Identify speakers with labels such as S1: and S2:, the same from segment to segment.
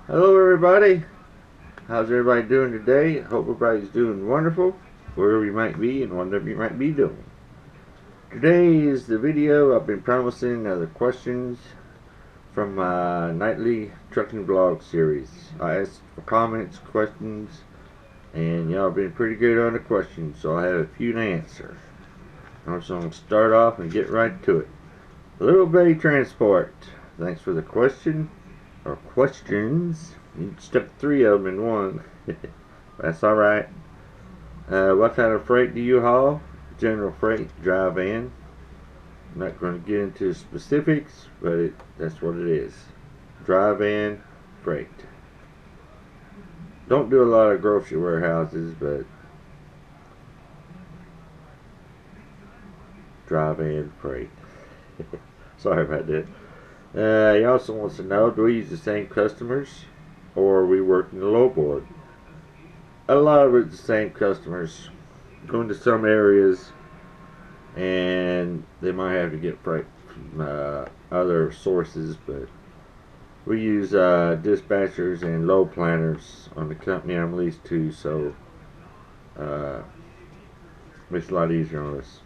S1: Hello everybody, how's everybody doing today? I hope everybody's doing wonderful, wherever you might be and whatever you might be doing. Today is the video I've been promising the questions from my nightly trucking vlog series. I asked for comments, questions, and y'all have been pretty good on the questions, so I have a few to answer. I'm just going to start off and get right to it. Little Bay Transport, thanks for the question. Or questions. You stuck 3 of them in one. That's alright. What kind of freight do you haul? General freight, dry van. I'm not going to get into specifics, but that's what it is. Dry van freight. Don't do a lot of grocery warehouses, but dry van freight. Sorry about that. He also wants to know, do we use the same customers or are we working the low board? A lot of it's the same customers. Going to some areas and they might have to get freight from other sources, but we use dispatchers and load planners on the company I'm leased to, so makes it a lot easier on us.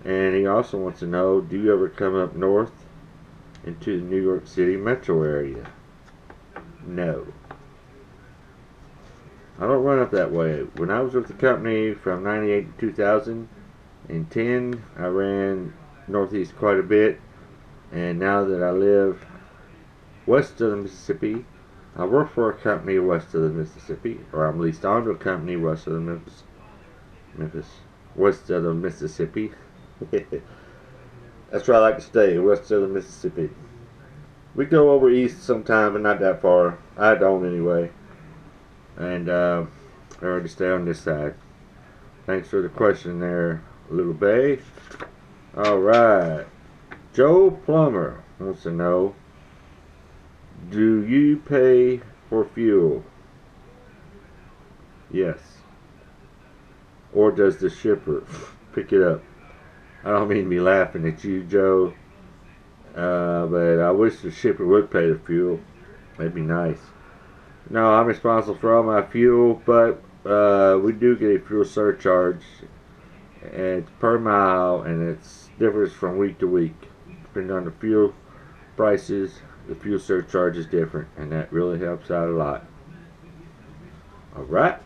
S1: And he also wants to know, do you ever come up north into the New York City metro area? No. I don't run up that way. When I was with the company from 98 to 2010, I ran northeast quite a bit, and now that I live west of the Mississippi, I work for a company west of the Mississippi, or I'm leased onto a company west of the west of the Mississippi. That's where I like to stay, west of the Mississippi. We go over east sometime, but not that far. I don't anyway. And I already stay on this side. Thanks for the question there, Little Bay. Alright. Joe Plummer wants to know, do you pay for fuel? Yes. Or does the shipper pick it up? I don't mean to be laughing at you, Joe, but I wish the shipper would pay the fuel. That'd be nice. No, I'm responsible for all my fuel, but we do get a fuel surcharge, and it's per mile, and it differs from week to week. Depending on the fuel prices, the fuel surcharge is different, and that really helps out a lot. Alright,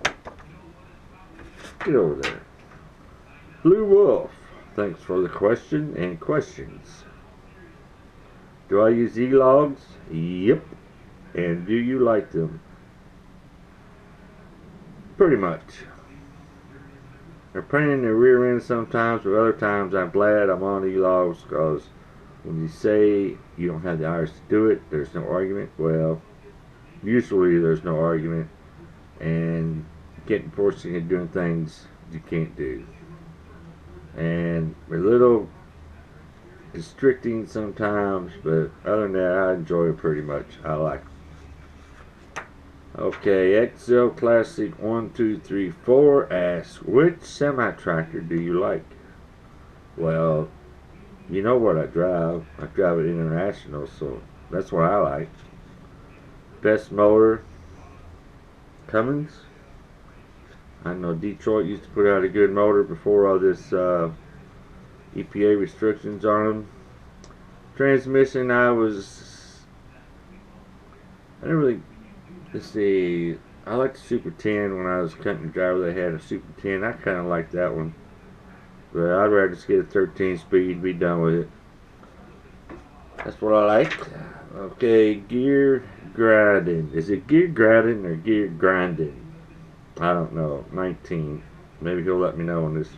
S1: get over there. Blue Wolf, thanks for the question and questions. Do I use e-logs? Yep. And do you like them? Pretty much. They're pain in the rear end sometimes, but other times I'm glad I'm on e-logs, because when you say you don't have the hours to do it, there's no argument. Well, usually there's no argument, and getting forced into doing things you can't do. And a little constricting sometimes, but other than that, I enjoy it pretty much. I like it. Okay, XL Classic 1234 asks, which semi-tractor do you like? Well, you know what I drive. I drive it international, so that's what I like. Best motor, Cummins. I know Detroit used to put out a good motor before all this EPA restrictions on them. Transmission, I didn't really, let's see, I liked the Super 10 when I was a company driver. They had a Super 10. I kind of liked that one. But I'd rather just get a 13 speed and be done with it. That's what I like. Okay, gear grinding. Is it gear grinding or gear grinding? I don't know. 19. Maybe he'll let me know on this.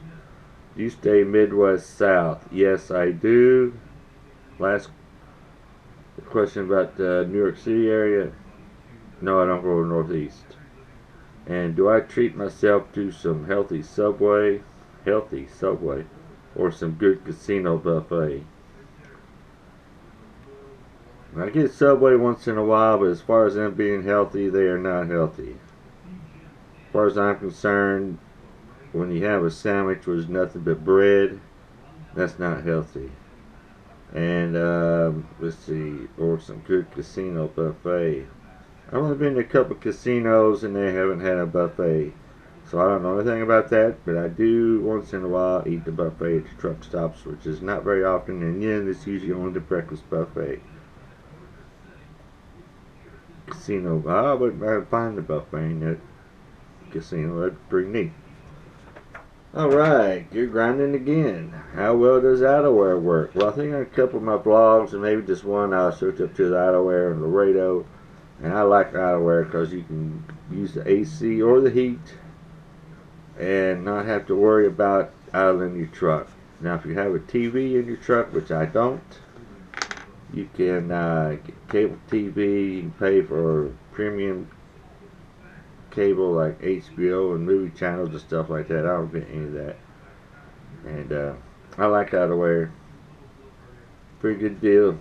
S1: Do you stay Midwest South? Yes, I do. Last question about the New York City area. No, I don't go Northeast. And do I treat myself to some healthy Subway, or some good casino buffet? I get Subway once in a while, but as far as them being healthy, they are not healthy. As far as I'm concerned, when you have a sandwich with nothing but bread, that's not healthy. And let's see, or some good casino buffet. I've only been to a couple casinos and they haven't had a buffet. So I don't know anything about that, but I do once in a while eat the buffet at the truck stops, which is not very often, and yeah, it's usually only the breakfast buffet. Casino, I wouldn't mind find the buffet in that casino, that's pretty neat. Alright, you're grinding again. How well does outerwear work? Well, I think on a couple of my vlogs, and maybe just one, I'll switch up to the outerwear and Laredo. And I like outerwear because you can use the AC or the heat and not have to worry about idling your truck. Now, if you have a TV in your truck, which I don't, you can get cable TV. You can pay for premium cable like HBO and movie channels and stuff like that. I don't get any of that. And I like outerwear. Pretty good deal.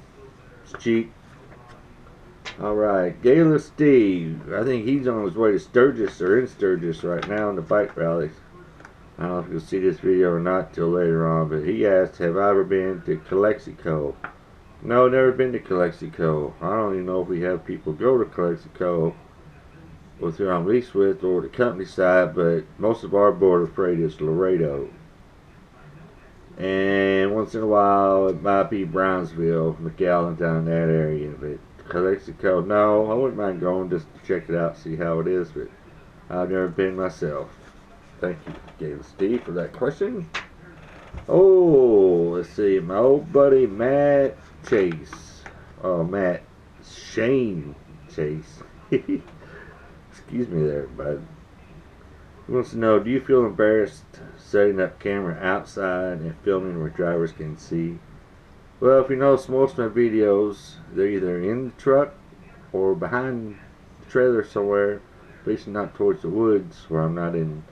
S1: It's cheap. Alright, Gala Steve. I think he's on his way to Sturgis or in Sturgis right now in the bike rallies. I don't know if you'll see this video or not till later on, but he asked, have I ever been to Calexico? No, never been to Calexico. I don't even know if we have people go to Calexico with who I'm leased with or the company side, but most of our border freight is Laredo. And once in a while it might be Brownsville, McAllen down that area, but Calexico, no, I wouldn't mind going just to check it out, see how it is, but I've never been myself. Thank you, Galen Steve, for that question. Oh, let's see, my old buddy Matt Chase. Oh, Matt Shane Chase. Excuse me there, bud. He wants to know, do you feel embarrassed setting up camera outside and filming where drivers can see? Well, if you notice, most of my videos, they're either in the truck or behind the trailer somewhere, at least not towards the woods where I'm not in,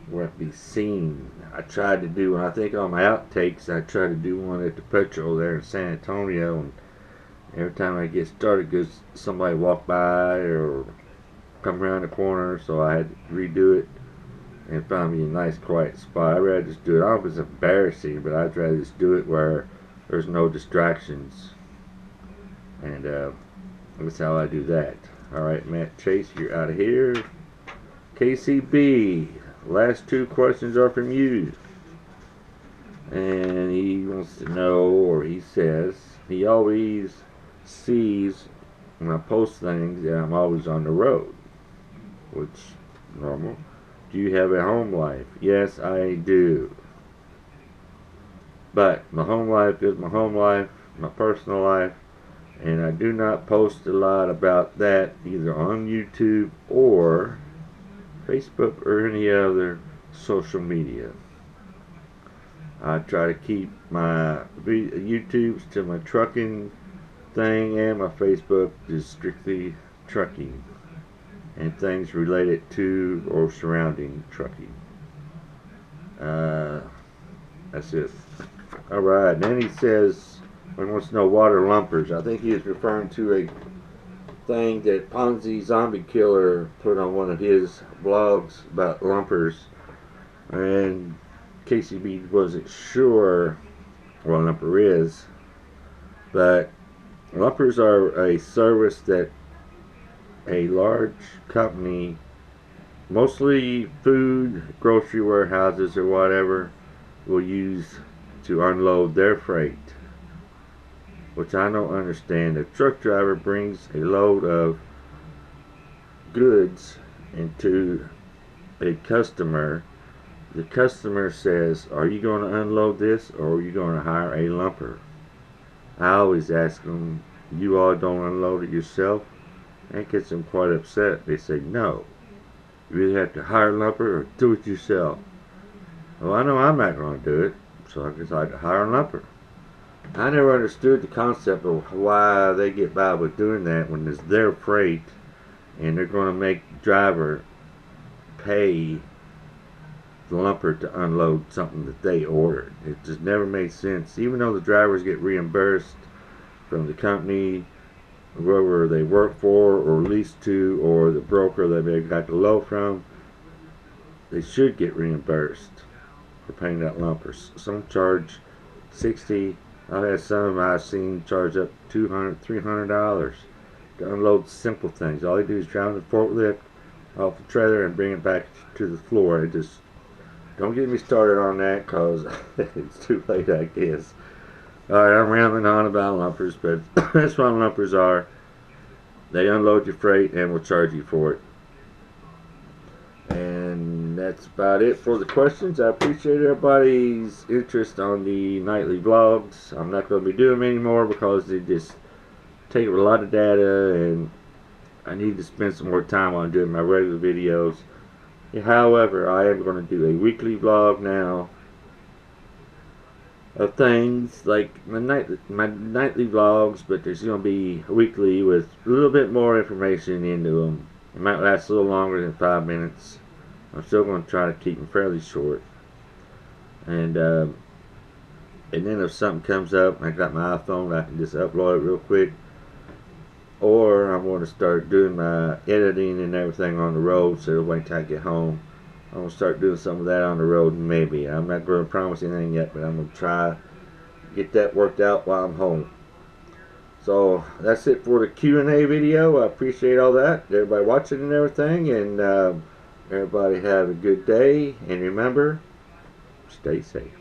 S1: where I can be seen. I tried to do, I think on my outtakes, I tried to do one at the Petrol there in San Antonio, and every time I get started, because somebody walk by or come around the corner, so I had to redo it and find me a nice quiet spot. I'd rather just do it. I don't know if it's embarrassing, but I'd rather just do it where there's no distractions, and that's how I do that. Alright, Matt Chase, you're out of here. KCB, last two questions are from you, and he wants to know, or he says, he always sees when I post things that I'm always on the road, which is normal. Do you have a home life? Yes, I do. But my home life is my home life, my personal life, and I do not post a lot about that either on YouTube or Facebook or any other social media. I try to keep my YouTubes to my trucking thing, and my Facebook is strictly trucking and things related to or surrounding trucking. That's it. Alright, then he says, he wants to know water lumpers. I think he is referring to a thing that Ponzi Zombie Killer put on one of his blogs about lumpers, and KCB wasn't sure what a lumper is, but lumpers are a service that a large company, mostly food, grocery warehouses or whatever, will use to unload their freight, which I don't understand. A truck driver brings a load of goods into a customer. The customer says, are you going to unload this, or are you going to hire a lumper? I always ask them, you all don't unload it yourself? That gets them quite upset. They say, no, you either have to hire a lumper or do it yourself. Well, I know I'm not going to do it, so I decided to hire a lumper. I never understood the concept of why they get by with doing that when it's their freight and they're going to make the driver pay the lumper to unload something that they ordered. It just never made sense. Even though the drivers get reimbursed from the company, whoever they work for or leased to, or the broker that they got the load from, they should get reimbursed for paying that lumper. Some charge $60. I've had some I've seen charge up $200, $300 to unload simple things. All they do is drive the forklift off the trailer and bring it back to the floor. It just, don't get me started on that, because it's too late, I guess. Alright, I'm rambling on about lumpers, but that's what lumpers are. They unload your freight and will charge you for it. And that's about it for the questions. I appreciate everybody's interest on the nightly vlogs. I'm not going to be doing them anymore because they just take a lot of data, and I need to spend some more time on doing my regular videos. However, I am going to do a weekly vlog now of things like my nightly vlogs, but there's going to be weekly with a little bit more information into them. It might last a little longer than 5 minutes. I'm still going to try to keep them fairly short. And then if something comes up, I got my iPhone, I can just upload it real quick. Or I'm going to start doing my editing and everything on the road, so wait till I get home. I'm going to start doing some of that on the road, maybe. I'm not going to promise anything yet, but I'm going to try to get that worked out while I'm home. So that's it for the Q&A video. I appreciate all that, everybody watching and everything, and everybody have a good day, and remember, stay safe.